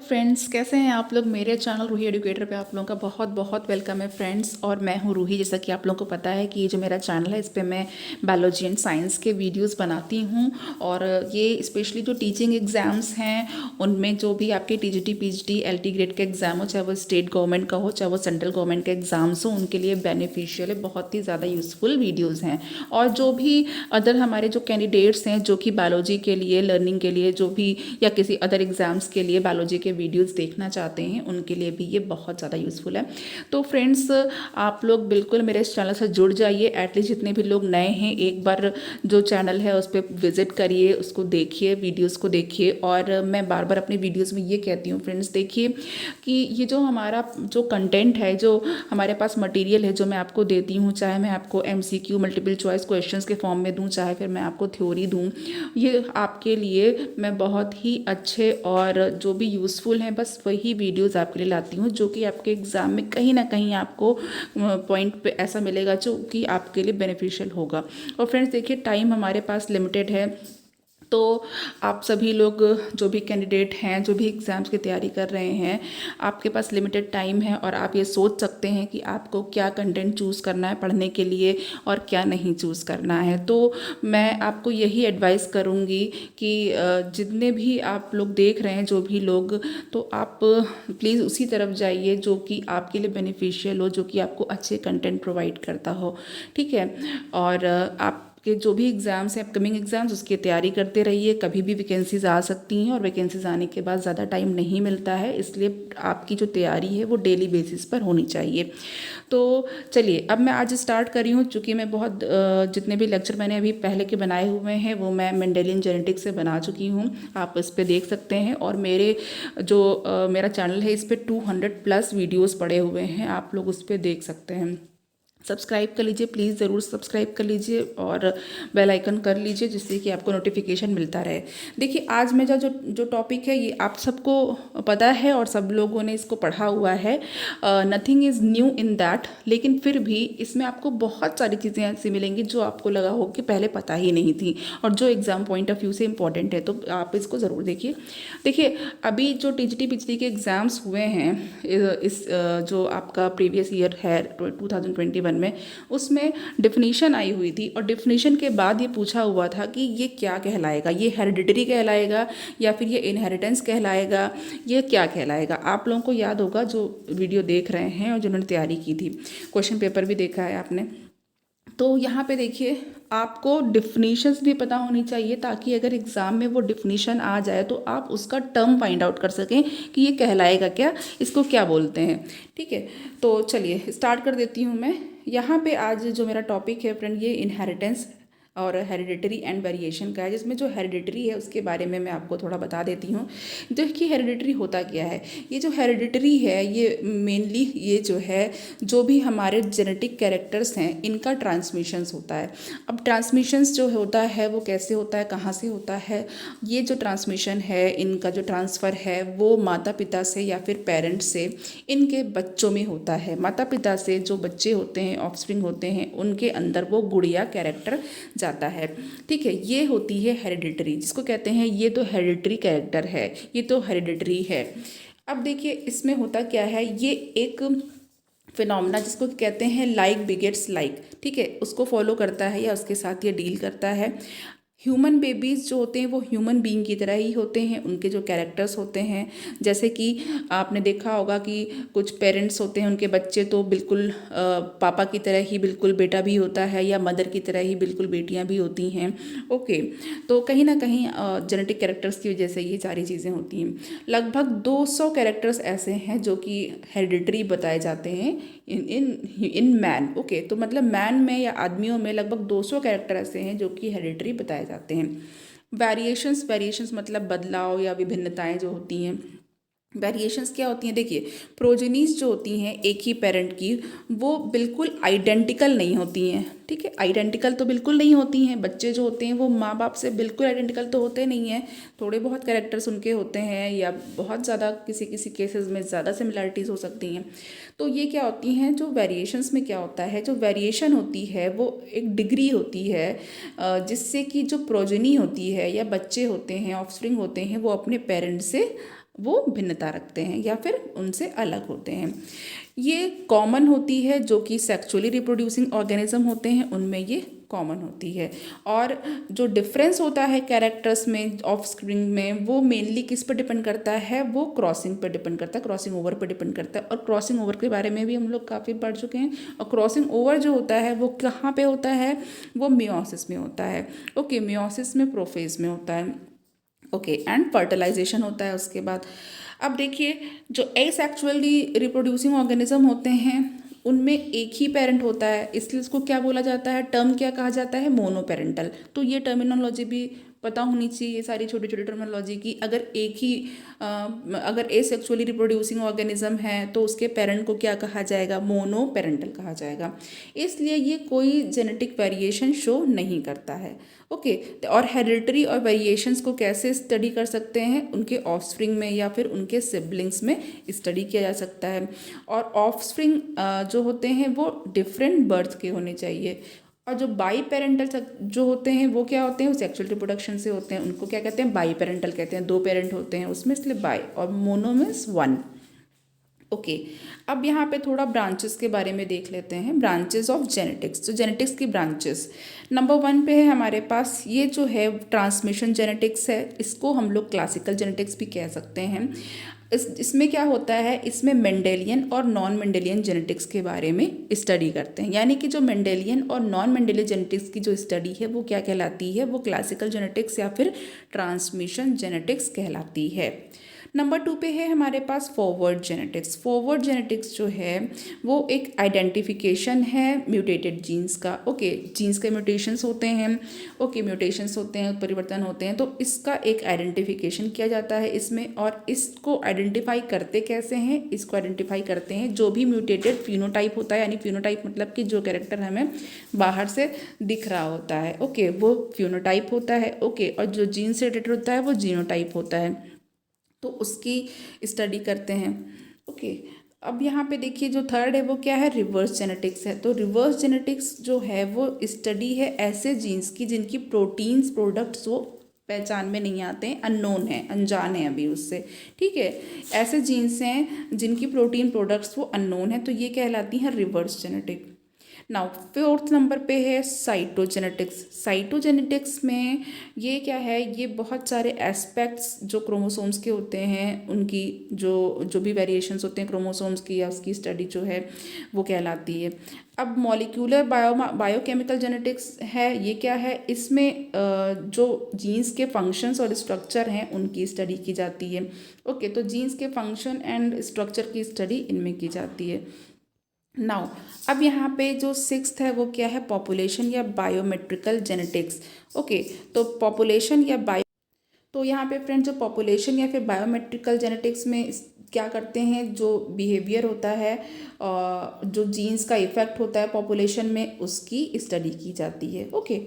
Friends, कैसे हैं आप लोग। मेरे चैनल रूही एडुकेटर पे आप लोगों का बहुत बहुत वेलकम है फ्रेंड्स। और मैं हूँ रूही। जैसा कि आप लोगों को पता है कि ये जो मेरा चैनल है इस पे मैं बायोलॉजी एंड साइंस के वीडियोस बनाती हूँ। और ये स्पेशली जो टीचिंग एग्ज़ाम्स हैं उनमें जो भी आपके टीजीटी पीजीटी एलटी ग्रेड के एग्ज़ाम हो, चाहे वो स्टेट गवर्नमेंट का हो चाहे वो सेंट्रल गवर्नमेंट के एग्ज़ाम्स हो, उनके लिए बेनिफिशियल है। बहुत ही ज़्यादा यूज़फुल वीडियोज़ हैं। और जो भी अदर हमारे जो कैंडिडेट्स हैं जो कि बायोलॉजी के लिए लर्निंग के लिए जो भी या किसी अदर एग्ज़ाम्स के लिए बायोलॉजी के वीडियोस देखना चाहते हैं उनके लिए भी ये बहुत ज़्यादा यूज़फुल है। तो फ्रेंड्स, आप लोग बिल्कुल मेरे इस चैनल से जुड़ जाइए। एटलीस्ट जितने भी लोग नए हैं एक बार जो चैनल है उस पर विजिट करिए, उसको देखिए, वीडियोस को देखिए। और मैं बार बार अपनी वीडियोस में ये कहती हूँ फ्रेंड्स, देखिए कि ये जो हमारा जो कंटेंट है, जो हमारे पास मटेरियल है जो मैं आपको देती हूँ, चाहे मैं आपको एमसीक्यू मल्टीपल चॉइस क्वेश्चंस के फॉर्म में दूँ, चाहे फिर मैं आपको थ्योरी दूँ, ये आपके लिए मैं बहुत ही अच्छे और जो भी यूज़फुल हैं बस वही वीडियोस आपके लिए लाती हूँ, जो कि आपके एग्ज़ाम में कहीं ना कहीं आपको पॉइंट पे ऐसा मिलेगा जो कि आपके लिए बेनिफिशियल होगा। और फ्रेंड्स देखिए, टाइम हमारे पास लिमिटेड है। तो आप सभी लोग जो भी कैंडिडेट हैं, जो भी एग्ज़ाम्स की तैयारी कर रहे हैं, आपके पास लिमिटेड टाइम है और आप ये सोच सकते हैं कि आपको क्या कंटेंट चूज़ करना है पढ़ने के लिए और क्या नहीं चूज़ करना है। तो मैं आपको यही एडवाइस करूँगी कि जितने भी आप लोग देख रहे हैं, जो भी लोग, तो आप प्लीज़ उसी तरफ जाइए जो कि आपके लिए बेनिफिशियल हो, जो कि आपको अच्छे कंटेंट प्रोवाइड करता हो। ठीक है। और आप के जो भी एग्ज़ाम्स हैं, अपकमिंग एग्ज़ाम्स, उसकी तैयारी करते रहिए। कभी भी वैकेंसीज आ सकती हैं और वैकेंसीज आने के बाद ज़्यादा टाइम नहीं मिलता है, इसलिए आपकी जो तैयारी है वो डेली बेसिस पर होनी चाहिए। तो चलिए, अब मैं आज स्टार्ट कर रही हूँ। चूँकि मैं बहुत जितने भी लेक्चर मैंने अभी पहले के बनाए हुए हैं वो मैं मेंडेलियन जेनेटिक्स से बना चुकी हूँ, आप इस पर देख सकते हैं। और मेरे जो मेरा चैनल है इस पर 200+ वीडियोज़ पड़े हुए हैं, आप लोग उस पर देख सकते हैं। सब्सक्राइब कर लीजिए, प्लीज़ ज़रूर सब्सक्राइब कर लीजिए और बेल आइकन कर लीजिए, जिससे कि आपको नोटिफिकेशन मिलता रहे। देखिए, आज मेरा जो जो टॉपिक है ये आप सबको पता है और सब लोगों ने इसको पढ़ा हुआ है। Nothing is new in that. लेकिन फिर भी इसमें आपको बहुत सारी चीज़ें ऐसी मिलेंगी जो आपको लगा हो कि पहले पता ही नहीं थी और जो एग्ज़ाम पॉइंट ऑफ व्यू से इंपॉर्टेंट है, तो आप इसको ज़रूर देखिए। देखिए, अभी जो टीजीटी पीजीटी के एग्ज़ाम्स हुए हैं, इस जो आपका प्रीवियस ईयर है 2021 में, उसमें डिफिनीशन आई हुई थी और डिफिनीशन के बाद ये पूछा हुआ था कि ये क्या कहलाएगा, ये हेरिडिटरी कहलाएगा या फिर ये इनहेरिटेंस कहलाएगा, ये क्या कहलाएगा। आप लोगों को याद होगा जो वीडियो देख रहे हैं और जिन्होंने तैयारी की थी, क्वेश्चन पेपर भी देखा है आपने। तो यहाँ पे देखिए, आपको डिफिनीशंस भी पता होनी चाहिए ताकि अगर एग्ज़ाम में वो डिफिनीशन आ जाए तो आप उसका टर्म फाइंड आउट कर सकें कि ये कहलाएगा क्या, इसको क्या बोलते हैं। ठीक है। तो चलिए स्टार्ट कर देती हूँ मैं। यहाँ पे आज जो मेरा टॉपिक है फ्रेंड, ये इनहेरिटेंस और हेरिडिटरी एंड वेरिएशन का है, जिसमें जो हेरिडिटरी है उसके बारे में मैं आपको थोड़ा बता देती हूँ। देखिए, हेरिडिटरी होता क्या है। ये जो हेरिडिटरी है ये मेनली ये जो है, जो भी हमारे जेनेटिक कैरेक्टर्स हैं इनका ट्रांसमिशंस होता है। अब ट्रांसमिशंस जो होता है वो कैसे होता है, कहाँ से होता है। ये जो ट्रांसमिशन है, इनका जो ट्रांसफ़र है वो माता पिता से या फिर पेरेंट्स से इनके बच्चों में होता है। माता पिता से जो बच्चे होते हैं, ऑफस्प्रिंग होते हैं, उनके अंदर वो गुड़िया कैरेक्टर जाता है। ठीक है। ये होती है हेरिडिटरी, जिसको कहते हैं ये तो हेरिडिटरी कैरेक्टर है, ये तो हेरिडिटरी है। अब देखिए, इसमें होता क्या है, ये एक फिनोमेना जिसको कहते हैं लाइक बिगेट्स लाइक, ठीक है, उसको फॉलो करता है या उसके साथ ये डील करता है। ह्यूमन बेबीज़ जो होते हैं वो ह्यूमन बीइंग की तरह ही होते हैं, उनके जो कैरेक्टर्स होते हैं, जैसे कि आपने देखा होगा कि कुछ पेरेंट्स होते हैं उनके बच्चे तो बिल्कुल पापा की तरह ही बिल्कुल बेटा भी होता है या मदर की तरह ही बिल्कुल बेटियां भी होती हैं। ओके। तो कहीं ना कहीं जेनेटिक कैरेक्टर्स की वजह से ये सारी चीज़ें होती हैं। लगभग 200 कैरेक्टर्स ऐसे हैं जो कि हेरिडिटरी बताए जाते हैं इन इन इन मैन। ओके। तो मतलब मैन में या आदमियों में लगभग 200 कैरेक्टर ऐसे हैं जो कि हेरिडिटरी बताए जाते हैं। वेरिएशंस, वेरिएशंस मतलब बदलाव या विभिन्नताएं जो होती हैं। वेरिएशंस क्या होती हैं, देखिए, प्रोजेनीज जो होती हैं एक ही पेरेंट की, वो बिल्कुल आइडेंटिकल नहीं होती हैं। ठीक है। आइडेंटिकल तो बिल्कुल नहीं होती हैं। बच्चे जो होते हैं वो माँ बाप से बिल्कुल आइडेंटिकल तो होते नहीं हैं, थोड़े बहुत कैरेक्टर्स उनके होते हैं या बहुत ज़्यादा किसी किसी केसेस में ज़्यादा सिमिलरिटीज़ हो सकती हैं। तो ये क्या होती हैं, जो वेरिएशंस में क्या होता है, जो वेरिएशन होती है वो एक डिग्री होती है जिससे कि जो प्रोजेनी होती है या बच्चे होते हैं, ऑफस्प्रिंग होते हैं, वो अपने पेरेंट्स से वो भिन्नता रखते हैं या फिर उनसे अलग होते हैं। ये कॉमन होती है, जो कि सेक्सुअली रिप्रोड्यूसिंग ऑर्गेनिज्म होते हैं उनमें ये कॉमन होती है। और जो डिफरेंस होता है कैरेक्टर्स में, ऑफस्प्रिंग में, वो मेनली किस पर डिपेंड करता है, वो क्रॉसिंग पर डिपेंड करता है, क्रॉसिंग ओवर पर डिपेंड करता है। और क्रॉसिंग ओवर के बारे में भी हम लोग काफ़ी पढ़ चुके हैं। और क्रॉसिंग ओवर जो होता है वो कहाँ पे होता है, वो मियोसिस में होता है। ओके, मियोसिस में प्रोफेज में होता है। ओके, एंड फर्टिलाइजेशन होता है उसके बाद। अब देखिए, जो एसेक्सुअली रिप्रोड्यूसिंग ऑर्गेनिज्म होते हैं उनमें एक ही पेरेंट होता है, इसलिए उसको क्या बोला जाता है, टर्म क्या कहा जाता है, मोनोपेरेंटल। तो ये टर्मिनोलॉजी भी पता होनी चाहिए, ये सारी छोटी छोटी टर्मिनोलॉजी की। अगर एक ही अगर एसेक्सुअली रिप्रोड्यूसिंग ऑर्गेनिज्म है तो उसके पेरेंट को क्या कहा जाएगा, मोनोपेरेंटल कहा जाएगा। इसलिए ये कोई जेनेटिक वेरिएशन शो नहीं करता है। ओके, और हेरिडिटरी और वेरिएशंस को कैसे स्टडी कर सकते हैं, उनके ऑफस्प्रिंग में या फिर उनके सिबलिंग्स में स्टडी किया जा सकता है। और ऑफस्प्रिंग जो होते हैं वो डिफरेंट बर्थ के होने चाहिए। और जो बाई पेरेंटल जो होते हैं वो क्या होते हैं, वो सेक्सुअल रिप्रोडक्शन से होते हैं, उनको क्या कहते हैं, बाई पेरेंटल कहते हैं। 2 पेरेंट होते हैं उसमें, इसलिए बाई। और मोनो मीन्स 1। ओके, अब यहाँ पे थोड़ा ब्रांचेस के बारे में देख लेते हैं, ब्रांचेस ऑफ जेनेटिक्स। तो जेनेटिक्स की ब्रांचेस नंबर 1 पे है हमारे पास, ये जो है ट्रांसमिशन जेनेटिक्स है, इसको हम लोग क्लासिकल जेनेटिक्स भी कह सकते हैं। इसमें क्या होता है, इसमें मेंडेलियन और नॉन मेंडेलियन जेनेटिक्स के बारे में स्टडी करते हैं। यानी कि जो मेंडेलियन और नॉन मेंडेलियन जेनेटिक्स की जो स्टडी है वो क्या कहलाती है, वो क्लासिकल जेनेटिक्स या फिर ट्रांसमिशन जेनेटिक्स कहलाती है। नंबर 2 पे है हमारे पास फॉरवर्ड जेनेटिक्स। फॉरवर्ड जेनेटिक्स जो है वो एक आइडेंटिफिकेशन है म्यूटेटेड जीन्स का। ओके, जीन्स के म्यूटेशंस होते हैं, ओके म्यूटेशंस होते हैं, परिवर्तन होते हैं, तो इसका एक आइडेंटिफिकेशन किया जाता है इसमें। और इसको आइडेंटिफाई करते कैसे हैं, इसको आइडेंटिफाई करते हैं जो भी म्यूटेटेड फिनोटाइप होता है, यानी फिनोटाइप मतलब कि जो कैरेक्टर हमें बाहर से दिख रहा होता है, ओके, वो फिनोटाइप होता है। ओके, और जो जीन से रिलेटेड होता है वो जीनोटाइप होता है, तो उसकी स्टडी करते हैं। ओके, अब यहाँ पे देखिए जो थर्ड है वो क्या है, रिवर्स जेनेटिक्स है। तो रिवर्स जेनेटिक्स जो है वो स्टडी है ऐसे जीन्स की जिनकी प्रोटीन्स प्रोडक्ट्स वो पहचान में नहीं आते हैं, अननोन है, अनजान है अभी उससे। ठीक है, ऐसे जीन्स हैं जिनकी प्रोटीन प्रोडक्ट्स वो अननोन है, तो ये कहलाती हैं reverse genetic. Now 4th number पे है साइटोजेनेटिक्स। साइटोजेनेटिक्स में ये क्या है, ये बहुत सारे एस्पेक्ट्स जो क्रोमोसोम्स के होते हैं उनकी जो जो भी वेरिएशंस होते हैं क्रोमोसोम्स की, या उसकी स्टडी जो है वो कहलाती है। अब मॉलिक्यूलर बायोकेमिकल जेनेटिक्स है, ये क्या है, इसमें जो जीन्स के फंक्शंस और स्ट्रक्चर हैं उनकी स्टडी की जाती है। ओके, तो जीन्स के फंक्शन एंड स्ट्रक्चर की स्टडी इनमें की जाती है। नाउ अब यहाँ पे जो 6th है वो क्या है, पॉपुलेशन या बायोमेट्रिकल जेनेटिक्स। ओके, तो पॉपुलेशन या बायो, तो यहाँ पे फ्रेंड जो पॉपुलेशन या फिर बायोमेट्रिकल जेनेटिक्स में क्या करते हैं, जो बिहेवियर होता है जो जीन्स का इफेक्ट होता है पॉपुलेशन में, उसकी स्टडी की जाती है। ओके,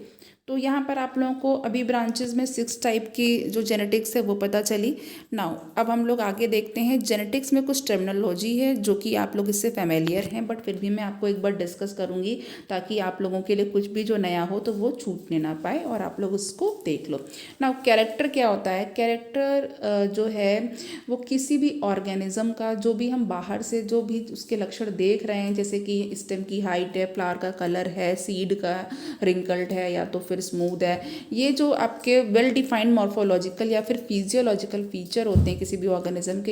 तो यहाँ पर आप लोगों को अभी ब्रांचेस में 6 टाइप की जो जेनेटिक्स है वो पता चली। नाउ अब हम लोग आगे देखते हैं, जेनेटिक्स में कुछ टर्मिनोलॉजी है जो कि आप लोग इससे फेमिलियर हैं, बट फिर भी मैं आपको एक बार डिस्कस करूँगी ताकि आप लोगों के लिए कुछ भी जो नया हो तो वो छूटने ना पाए और आप लोग उसको देख लो। नाउ कैरेक्टर क्या होता है, कैरेक्टर जो है वो किसी भी ऑर्गेनिज्म का, जो भी हम बाहर से जो भी उसके लक्षण देख रहे हैं, जैसे कि स्टेम की हाइट है, फ्लावर का कलर है, सीड का रिंकल्ड है या तो फिर स्मूथ है, ये जो आपके वेल डिफाइंड मॉर्फोलॉजिकल या फिर फिजियोलॉजिकल फीचर होते हैं किसी भी ऑर्गेनिज्म के,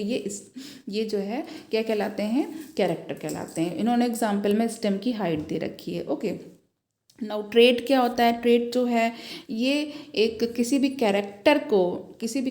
ये जो है क्या कहलाते हैं, कैरेक्टर कहलाते हैं। इन्होंने एग्जाम्पल में स्टेम की हाइट दे रखी है। ओके, नाउ ट्रेट क्या होता है, ट्रेट जो है ये एक किसी भी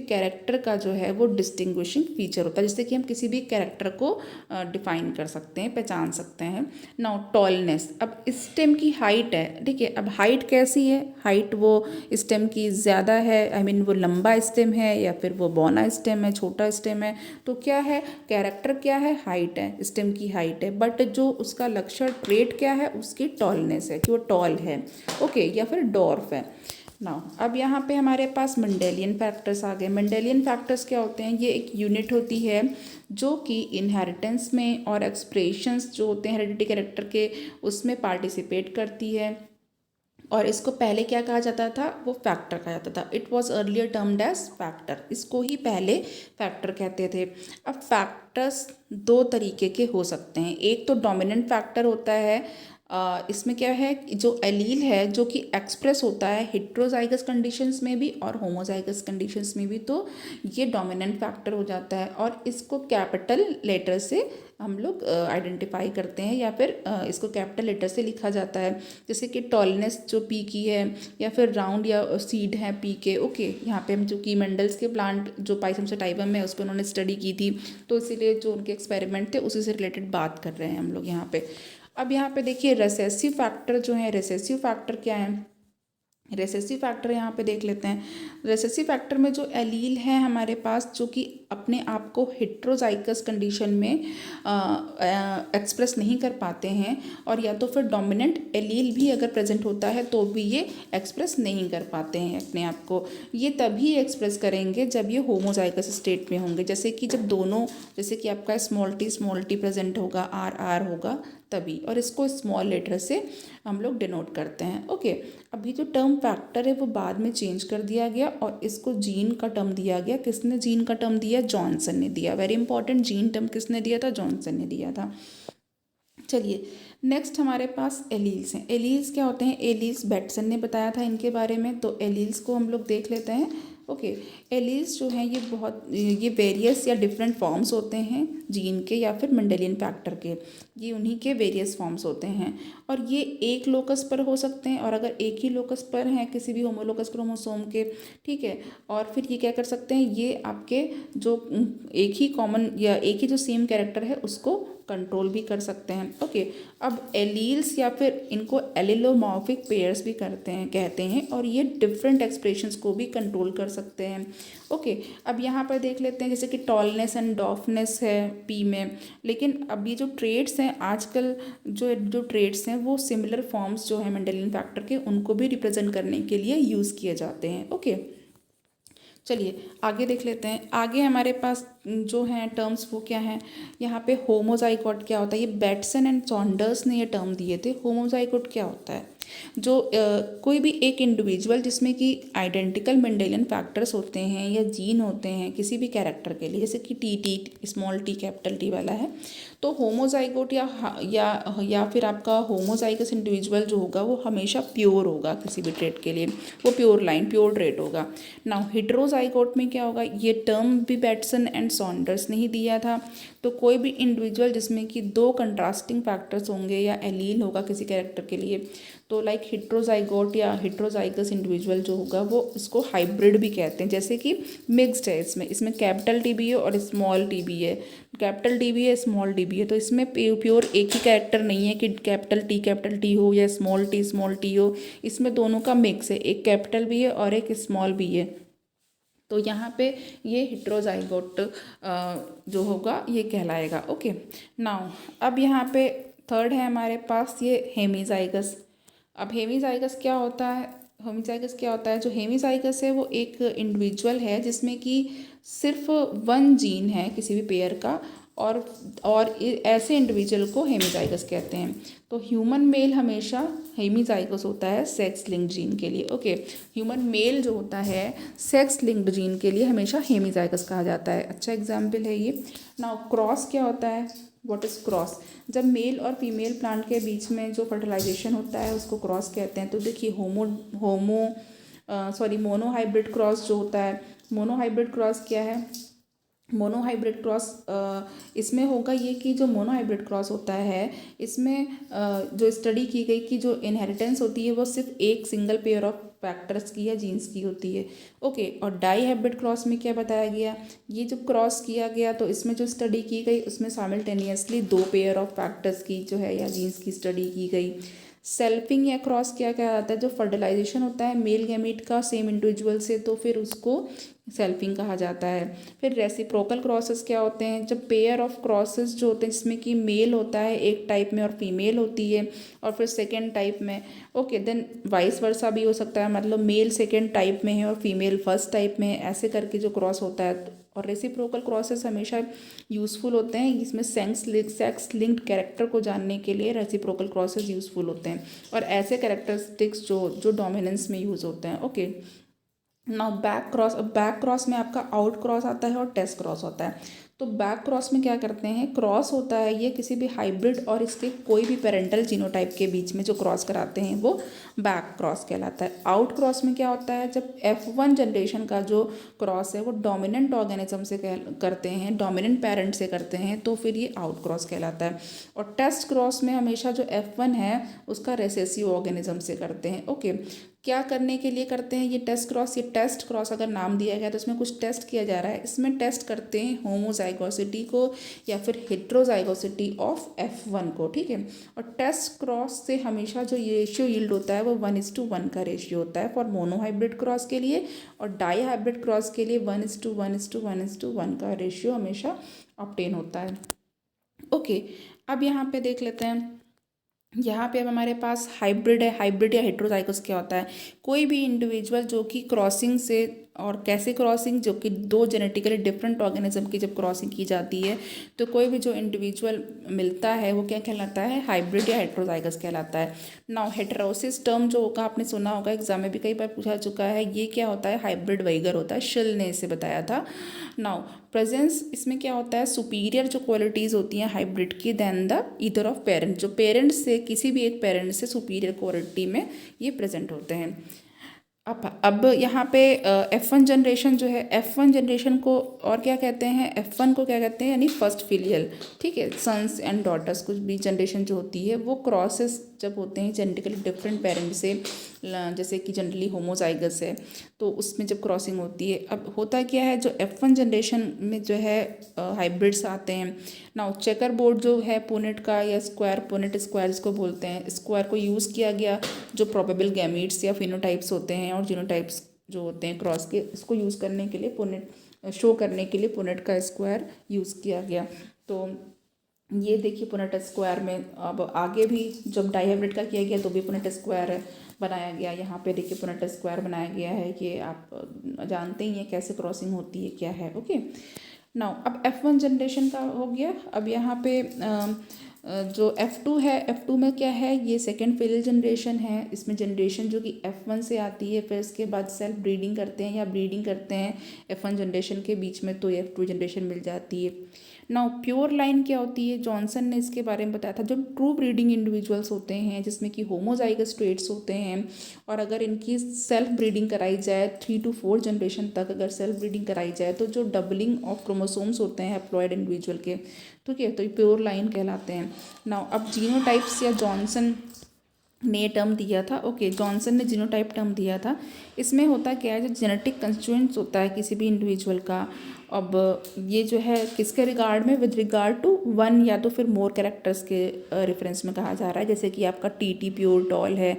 कैरेक्टर का जो है वो डिस्टिंग्विशिंग फीचर होता है, जिससे कि हम किसी भी कैरेक्टर को डिफाइन कर सकते हैं, पहचान सकते हैं। नाउ टॉलनेस, अब स्टेम की हाइट है, ठीक है, अब हाइट कैसी है, हाइट वो स्टेम की ज़्यादा है, आई मीन वो लंबा स्टेम है या फिर वो बौना स्टेम है, छोटा स्टेम है, तो क्या है, कैरेक्टर क्या है, हाइट है, स्टेम की हाइट है, बट जो उसका लक्षण ट्रेट क्या है, उसकी टॉलनेस है कि वो टॉल है। ओके, या फिर डॉर्फ है। नाउ अब यहाँ पे हमारे पास मेंडेलियन फैक्टर्स आ गए। मेंडेलियन फैक्टर्स क्या होते हैं, ये एक यूनिट होती है जो कि इनहेरिटेंस में और एक्सप्रेशंस जो होते हैं हेरिडिटी कैरेक्टर के, उसमें पार्टिसिपेट करती है। और इसको पहले क्या कहा जाता था, वो फैक्टर कहा जाता था। It was earlier termed age factor, इसको ही पहले फैक्टर कहते थे। अब फैक्टर्स दो तरीके के हो सकते हैं। एक तो डोमिनेंट फैक्टर होता है, इसमें क्या है, जो एलील है जो कि एक्सप्रेस होता है हेट्रोजाइगस कंडीशंस में भी और होमोजाइगस कंडीशंस में भी, तो ये डोमिनेंट फैक्टर हो जाता है। और इसको कैपिटल लेटर से हम लोग आइडेंटिफाई करते हैं, या फिर इसको कैपिटल लेटर से लिखा जाता है। जैसे कि टॉलनेस जो पी की है, या फिर राउंड या सीड है पी के। ओके, यहाँ पे हम जो की मंडल्स के प्लांट जो पाइसम सटाइवम है उस पर उन्होंने स्टडी की थी, तो इसीलिए जो उनके एक्सपेरिमेंट थे उसी से रिलेटेड बात कर रहे हैं हम लोग यहाँ पे। अब यहाँ पे देखिए रेसेसिव फैक्टर जो है, रेसेसिव फैक्टर क्या है, रेसेसिव फैक्टर यहाँ पे देख लेते हैं। रेसेसिव फैक्टर में जो एलील है हमारे पास, जो कि अपने आप को हेट्रोजाइगस कंडीशन में एक्सप्रेस नहीं कर पाते हैं, और या तो फिर डोमिनेंट एलील भी अगर प्रेजेंट होता है तो भी ये एक्सप्रेस नहीं कर पाते हैं अपने आप को। ये तभी एक्सप्रेस करेंगे जब ये होमोजाइगस स्टेट में होंगे। जैसे कि जब दोनों, जैसे कि आपका स्मॉल टी प्रेजेंट होगा, आर होगा तभी, और इसको स्मॉल लेटर से हम लोग डिनोट करते हैं। ओके, अभी जो टर्म फैक्टर है वो बाद में चेंज कर दिया गया और इसको जीन का टर्म दिया गया। किसने जीन का टर्म दिया? जॉनसन ने दिया। वेरी इंपॉर्टेंट, जीन टर्म किसने दिया था? जॉनसन ने दिया था। चलिए नेक्स्ट हमारे पास एलील्स हैं। एलील्स क्या होते हैं? एलील्स बेटसन ने बताया था इनके बारे में, तो एलील्स को हम लोग देख लेते हैं। ओके, एलील्स जो हैं ये वेरियस या डिफरेंट फॉर्म्स होते हैं जीन के या फिर मेंडेलियन फैक्टर के। ये उन्हीं के वेरियस फॉर्म्स होते हैं, और ये एक लोकस पर हो सकते हैं, और अगर एक ही लोकस पर हैं किसी भी होमोलोगस क्रोमोसोम के, ठीक है, और फिर ये क्या कर सकते हैं, ये आपके जो एक ही कॉमन या एक ही जो सेम कैरेक्टर है उसको कंट्रोल भी कर सकते हैं। ओके, अब एलील्स या फिर इनको एलिलोमॉर्फिक पेयर्स भी कहते हैं, और ये डिफरेंट एक्सप्रेशंस को भी कंट्रोल कर सकते हैं। ओके, अब यहाँ पर देख लेते हैं, जैसे कि टॉलनेस एंड डॉफनेस है पी में, लेकिन अब ये जो ट्रेड्स हैं आजकल, जो ट्रेड्स हैं वो सिमिलर फॉर्म्स जो है मेंडेलियन फैक्टर के, उनको भी रिप्रेजेंट करने के लिए यूज़ किए जाते हैं। ओके, चलिए आगे देख लेते हैं। आगे हमारे पास जो हैं टर्म्स वो क्या हैं, यहाँ पे होमोजाइगोट क्या होता है, ये बेटसन एंड सॉन्डर्स ने ये टर्म दिए थे। होमोजाइगोट क्या होता है? जो कोई भी एक इंडिविजुअल जिसमें कि आइडेंटिकल मेंडेलियन फैक्टर्स होते हैं या जीन होते हैं किसी भी कैरेक्टर के लिए, जैसे कि T small T capital T वाला है, तो होमोजाइगोट या फिर आपका होमोजाइगस इंडिविजुअल जो होगा वो हमेशा प्योर होगा किसी भी ट्रेट के लिए, वो प्योर ट्रेट होगा। नाउ हेटेरोजाइगोट में क्या होगा, ये टर्म भी बेटसन एंड सॉन्डर्स ने ही दिया था। तो कोई भी इंडिविजुअल जिसमें कि दो कंट्रास्टिंग फैक्टर्स होंगे या एलील होगा किसी कैरेक्टर के लिए, तो लाइक हेटेरोजाइगोट या हेटेरोजाइगस इंडिविजुअल जो होगा वो इसको हाइब्रिड भी कहते हैं। जैसे कि मिक्स्ड है, इसमें कैपिटल टी भी है और स्मॉल टी भी है, कैपिटल टी भी है स्मॉल टी भी है, तो इसमें प्योर एक ही कैरेक्टर नहीं है कि कैपिटल टी हो या स्मॉल टी हो, इसमें दोनों का मिक्स है, एक कैपिटल भी है और एक स्मॉल भी है। तो यहाँ पे ये हेटेरोजाइगोट जो होगा ये कहलाएगा। ओके, नाउ अब यहाँ पे थर्ड है हमारे पास ये हेमीजाइगस। अब हेमीजाइगस क्या होता है? जो हेमीजाइगस है वो एक इंडिविजुअल है जिसमें कि सिर्फ वन जीन है किसी भी पेयर का, और ऐसे इंडिविजुअल को हेमीजाइगस कहते हैं। तो ह्यूमन मेल हमेशा हेमीजाइगस होता है सेक्स लिंक्ड जीन के लिए। ओके, ह्यूमन मेल जो होता है सेक्स लिंक्ड जीन के लिए हमेशा हेमीजाइगस कहा जाता है। अच्छा एग्जाम्पल है ये। नाउ क्रॉस क्या होता है? What is cross? जब मेल और फीमेल प्लांट के बीच में जो फर्टिलाइजेशन होता है उसको क्रॉस कहते हैं। तो देखिए मोनोहाइब्रिड क्रॉस जो होता है, मोनोहाइब्रिड क्रॉस क्या है? मोनोहाइब्रिड क्रॉस इसमें होगा ये कि जो मोनोहाइब्रिड क्रॉस होता है इसमें जो स्टडी की गई कि जो इनहेरिटेंस होती है वो सिर्फ एक सिंगल पेयर ऑफ फैक्टर्स की या जीन्स की होती है। ओके, और डाई हाइब्रिड क्रॉस में क्या बताया गया, ये जब क्रॉस किया गया तो इसमें जो स्टडी की गई उसमें साइमल्टेनियसली दो पेयर ऑफ फैक्टर्स की जो है या जीन्स की स्टडी की गई। सेल्फिंग या क्रॉस क्या कहलाता है? जो फर्टिलाइजेशन होता है मेल गैमीट का सेम इंडिविजुअल से, तो फिर उसको सेल्फिंग कहा जाता है। फिर रेसिप्रोकल क्रॉसेस क्या होते हैं? जब पेयर ऑफ क्रॉसेस जो होते हैं जिसमें कि मेल होता है एक टाइप में और फीमेल होती है, और फिर सेकेंड टाइप में। ओके, देन वाइस वर्सा भी हो सकता है, मतलब मेल सेकेंड टाइप में है और फीमेल फर्स्ट टाइप में है, ऐसे करके जो क्रॉस होता है। और रेसिप्रोकल क्रॉसेस हमेशा यूज़फुल होते हैं, इसमें सेक्स लिंक्ड कैरेक्टर को जानने के लिए रेसिप्रोकल क्रॉसेस यूज़फुल होते हैं और ऐसे कैरेक्टरिस्टिक्स जो डोमिनेंस में यूज़ होते हैं। Okay, now back cross. अब बैक क्रॉस में आपका आउट क्रॉस आता है और टेस्ट क्रॉस होता है। तो बैक क्रॉस में क्या करते हैं, क्रॉस होता है ये किसी भी हाइब्रिड और इसके कोई भी पेरेंटल जीनोटाइप के बीच में जो क्रॉस कराते हैं वो बैक क्रॉस कहलाता है। आउट क्रॉस में क्या होता है, जब F1 जनरेशन का जो क्रॉस है वो डोमिनेंट ऑर्गेनिज्म से करते हैं, डोमिनेंट पेरेंट से करते हैं, तो फिर ये आउट क्रॉस कहलाता है। और टेस्ट क्रॉस में हमेशा जो F1 है उसका रेसेसिव ऑर्गेनिज्म से करते हैं। ओके, क्या करने के लिए करते हैं ये टेस्ट क्रॉस? ये टेस्ट क्रॉस अगर नाम दिया गया तो इसमें कुछ टेस्ट किया जा रहा है। इसमें टेस्ट करते हैं होमोजाइगोसिटी को या फिर हेट्रोजाइगोसिटी ऑफ F1 को, ठीक है। और टेस्ट क्रॉस से हमेशा जो ये रेशियो यील्ड होता है वो 1:1 का रेशियो होता है फॉर मोनोहाइब्रिड क्रॉस के लिए, और डाई हाइब्रिड क्रॉस के लिए 1:1:1:1 का रेशियो हमेशा ऑब्टेन होता है। ओके, अब यहाँ पे देख लेते हैं, यहाँ पे अब हमारे पास हाइब्रिड है। हाइब्रिड या हेट्रोजाइगस क्या होता है, कोई भी इंडिविजुअल जो कि क्रॉसिंग से, और कैसे क्रॉसिंग, जो कि दो जेनेटिकली डिफरेंट ऑर्गेनिज्म की जब क्रॉसिंग की जाती है तो कोई भी जो इंडिविजुअल मिलता है वो क्या कहलाता है, हाइब्रिड या हेट्रोजाइगस कहलाता है। नाउ हेटेरोसिस टर्म जो होगा आपने सुना होगा, एग्जाम में भी कई बार पूछा चुका है, ये क्या होता है, हाइब्रिड वाइगर होता है। शिल ने इसे बताया था। नाउ प्रेजेंस, इसमें क्या होता है, सुपीरियर जो क्वालिटीज़ होती हैं हाइब्रिड की than the either of parent, जो पेरेंट्स से किसी भी एक पेरेंट से सुपीरियर क्वालिटी में ये प्रेजेंट होते हैं। अब यहाँ पे F1 जनरेशन जो है, F1 जनरेशन को और क्या कहते हैं, F1 को क्या कहते हैं, यानी फर्स्ट फिलियल, ठीक है। सन्स एंड डॉटर्स कुछ भी जनरेशन जो होती है वो क्रॉसेस जब होते हैं जेनेटिकली डिफरेंट पेरेंट से, जैसे कि जनरली होमोजाइगस है तो उसमें जब क्रॉसिंग होती है। अब होता क्या है, जो F1 जनरेशन में जो है हाइब्रिड्स आते हैं। नाउ चेकर बोर्ड जो है पुनेट का, या स्क्वायर, पुनेट स्क्वायर जिसको बोलते हैं, स्क्वायर को यूज़ किया गया जो प्रोबेबल गैमीट्स या फिनोटाइप्स होते हैं और जीनोटाइप्स जो होते हैं क्रॉस के, इसको यूज़ करने के लिए पुनेट शो करने के लिए पुनेट का स्क्वायर यूज़ किया गया। तो ये देखिए पुनेट स्क्वायर में, अब आगे भी जब डाईहाइब्रिड का किया गया तो भी पुनेट स्क्वायर बनाया गया। यहाँ पे देखिए पुनेट स्क्वायर बनाया गया है, ये आप जानते ही हैं कैसे क्रॉसिंग होती है क्या है। ओके, नाउ अब F1 जनरेशन का हो गया। अब यहाँ पे जो F2 है, F2 में क्या है, ये सेकेंड फिलियल जनरेशन है। इसमें जनरेशन जो कि F1 से आती है, फिर इसके बाद सेल्फ ब्रीडिंग करते हैं या ब्रीडिंग करते हैं F1 जनरेशन के बीच में, तो F2 जनरेशन मिल जाती है। नाउ प्योर लाइन क्या होती है, जॉनसन ने इसके बारे में बताया था। जो ट्रू ब्रीडिंग इंडिविजुअल्स होते हैं जिसमें कि होमोजाइगस ट्रेट्स होते हैं, और अगर इनकी सेल्फ ब्रीडिंग कराई जाए 3 to 4 जनरेशन तक अगर सेल्फ ब्रीडिंग कराई जाए तो जो डबलिंग ऑफ क्रोमोसोम्स होते हैं हैप्लॉइड इंडिविजुअल के, ठीक है, तो ये प्योर लाइन कहलाते हैं। नाउ अब जीनोटाइप्स या जॉनसन ने टर्म दिया था, ओके, जॉनसन ने जीनोटाइप टर्म दिया था। इसमें होता क्या है, जो जेनेटिक कंस्टिट्यूएंट्स होता है किसी भी इंडिविजुअल का, अब ये जो है किसके रिगार्ड में, विद रिगार्ड टू वन या तो फिर मोर कैरेक्टर्स के रेफरेंस में कहा जा रहा है। जैसे कि आपका TT प्योर टॉल है,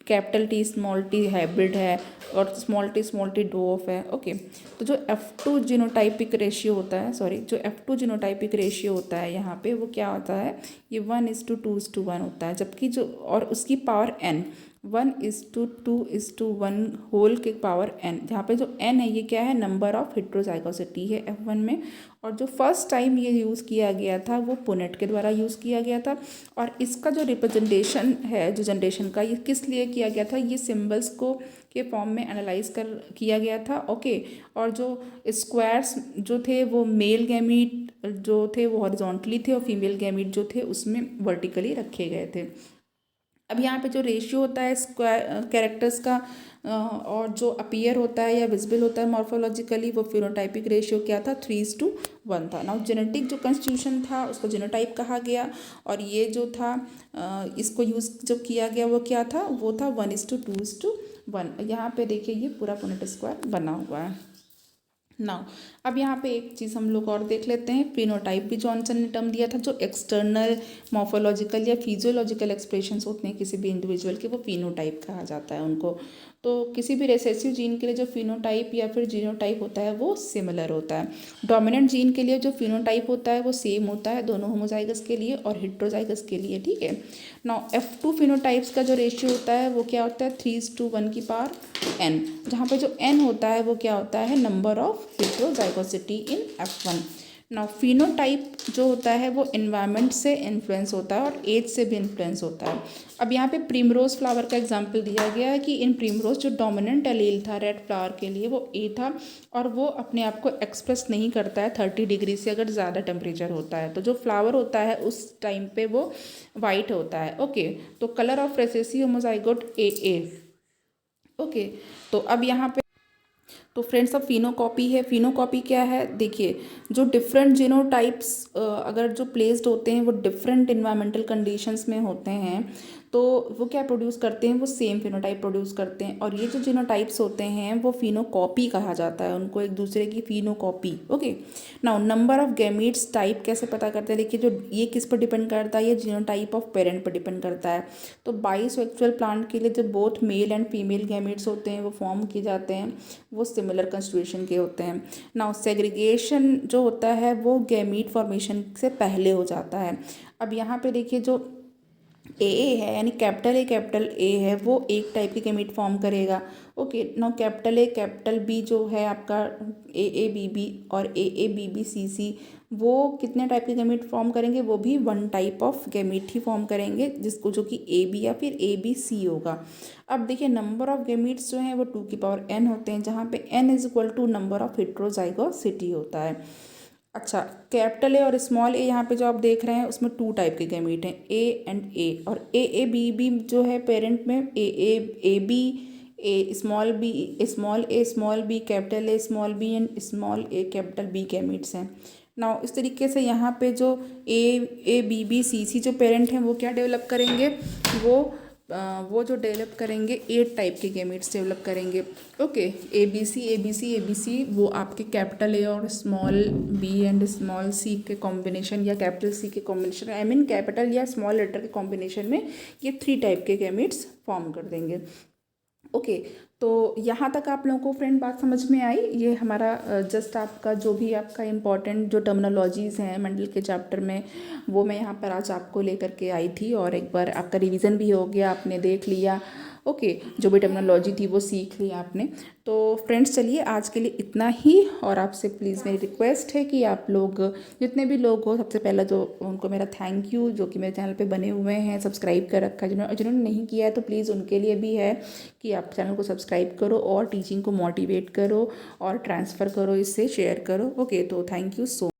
capital T small t hybrid है, और स्मॉल t डोफ है। ओके, तो जो F2 जीनोटाइपिक रेशियो होता है, जो F2 जीनोटाइपिक रेशियो होता है यहाँ पे वो क्या होता है, ये 1:2:1 होता है। जबकि जो, और उसकी पावर n 1:2:1 होल के पावर n, जहाँ पे जो n है ये क्या है, नंबर ऑफ हेट्रोजाइगोसिटी है F1 में। और जो फर्स्ट टाइम ये यूज़ किया गया था वो पुनेट के द्वारा यूज़ किया गया था। और इसका जो रिप्रेजेंटेशन है जो जनरेशन का, ये किस लिए किया गया था, ये सिम्बल्स को के फॉर्म में एनालाइज किया गया था। ओके, और जो स्क्वायर्स जो थे वो मेल गैमीट जो थे वो हॉरिजॉन्टली थे, और फीमेल गैमीट जो थे उसमें वर्टिकली रखे गए थे। अब यहाँ पे जो रेशियो होता है स्क्वायर कैरेक्टर्स का, और जो अपीयर होता है या विजिबल होता है मॉर्फोलॉजिकली, वो फिनोटाइपिक रेशियो क्या था, 3:1 था। नाउ जेनेटिक जो कंस्टिट्यूशन था उसको जीनोटाइप कहा गया, और ये जो था इसको यूज़ जो किया गया वो क्या था, वो था 1:2:1। यहाँ पे देखिए ये पूरा पुनेट स्क्वायर बना हुआ है। नाउ अब यहाँ पे एक चीज़ हम लोग और देख लेते हैं, फिनोटाइप भी जॉनसन ने टर्म दिया था। जो एक्सटर्नल मॉर्फोलॉजिकल या फिजियोलॉजिकल एक्सप्रेशंस होते हैं किसी भी इंडिविजुअल के, वो फिनोटाइप कहा जाता है उनको। तो किसी भी रिसेसिव जीन के लिए जो फिनोटाइप या फिर जीनोटाइप होता है वो सिमिलर होता है। डोमिनेंट जीन के लिए जो फिनोटाइप होता है वो सेम होता है दोनों होमोजाइगस के लिए और हेट्रोजाइगस के लिए, ठीक है। नाउ F2 फिनोटाइप्स का जो रेशियो होता है वो क्या होता है 3:1 की पावर n, जहाँ पे जो n होता है वो क्या होता है number of heterozygosity in F1। Now phenotype जो होता है वो एनवायरनमेंट से इन्फ्लुएंस होता है और एज से भी इन्फ्लुएंस होता है। अब यहाँ पे प्रिमरोज फ्लावर का एग्जांपल दिया गया है कि इन प्रिमरोज जो डोमिनेंट एलील था रेड फ्लावर के लिए वो ए था और वो अपने आप को एक्सप्रेस नहीं करता है 30 डिग्री से अगर ज़्यादा टेम्परेचर होता है, तो जो फ्लावर होता है उस टाइम पे वो वाइट होता है। ओके, तो colour of recessive homozygote A. Okay, तो अब यहाँ पे तो फ्रेंड्स अब फिनोकॉपी है। फिनोकॉपी क्या है, देखिए जो डिफरेंट जीनोटाइप्स अगर जो प्लेस्ड होते हैं वो डिफरेंट इन्वायरमेंटल कंडीशंस में होते हैं तो वो क्या प्रोड्यूस करते हैं, वो सेम फिनोटाइप प्रोड्यूस करते हैं। और ये जो जीनोटाइप्स होते हैं वो फिनोकॉपी कहा जाता है उनको, एक दूसरे की phenocopy. Okay, now number of gametes type कैसे पता करते हैं, देखिए जो ये किस पर डिपेंड करता है, ये जीनोटाइप ऑफ पेरेंट पर डिपेंड करता है। तो बाइसेक्सुअल प्लांट के लिए जो both male and female gametes होते हैं वो फॉर्म किए जाते हैं, वो सिमिलर कंस्टिट्यूशन के होते हैं। नाउ सेग्रीगेशन जो होता है वो गैमीट फॉर्मेशन से पहले हो जाता है। अब यहाँ पे देखिए जो ए है यानी कैपिटल ए है वो एक टाइप के गैमीट फॉर्म करेगा। ओके, नाउ कैपिटल बी जो है आपका ए बी बी और ए बी बी सी सी, वो कितने टाइप के गैमीट फॉर्म करेंगे, वो भी one type of gamete he form करेंगे जिसको जो कि ए बी या फिर ए बी सी होगा। अब देखिए नंबर ऑफ गैमीट्स जो हैं वो 2n होते हैं, जहाँ पे n is equal to number of heterozygosity होता है। अच्छा, कैपिटल ए और स्मॉल ए यहाँ पे जो आप देख रहे हैं उसमें 2 टाइप के गैमीट हैं, ए एंड ए। और ए बी बी जो है पेरेंट में A B A small A small B capital A small B and small A capital B gametes हैं। नाउ इस तरीके से यहाँ पे जो ए बी बी सी सी जो पेरेंट हैं वो क्या डेवलप करेंगे, वो जो डेवलप करेंगे 8 टाइप के गैमीट्स डेवलप करेंगे। ओके, ए बी सी वो आपके कैपिटल ए और small B and small C के कॉम्बिनेशन या कैपिटल सी के कॉम्बिनेशन, आई मीन कैपिटल या स्मॉल लेटर के कॉम्बिनेशन में ये 3 टाइप के गैमीट्स फॉर्म कर देंगे। ओके, तो यहाँ तक आप लोगों को फ्रेंड बात समझ में आई। ये हमारा जस्ट आपका जो भी आपका इम्पॉर्टेंट जो टर्मिनोलॉजीज़ हैं मेंडल के चैप्टर में वो मैं यहाँ पर आज आपको लेकर के आई थी, और एक बार आपका रिवीजन भी हो गया, आपने देख लिया। ओके, जो भी टर्मिनोलॉजी थी वो सीख ली आपने। तो फ्रेंड्स चलिए आज के लिए इतना ही, और आपसे प्लीज़ मेरी रिक्वेस्ट है कि आप लोग जितने भी लोग हो, सबसे पहले तो उनको मेरा थैंक यू जो कि मेरे चैनल पे बने हुए हैं, सब्सक्राइब कर रखा है। जिन्होंने नहीं किया है तो प्लीज़ उनके लिए भी है कि आप चैनल को सब्सक्राइब करो और टीचिंग को मोटिवेट करो और ट्रांसफ़र करो, इससे शेयर करो। ओके, तो थैंक यू सो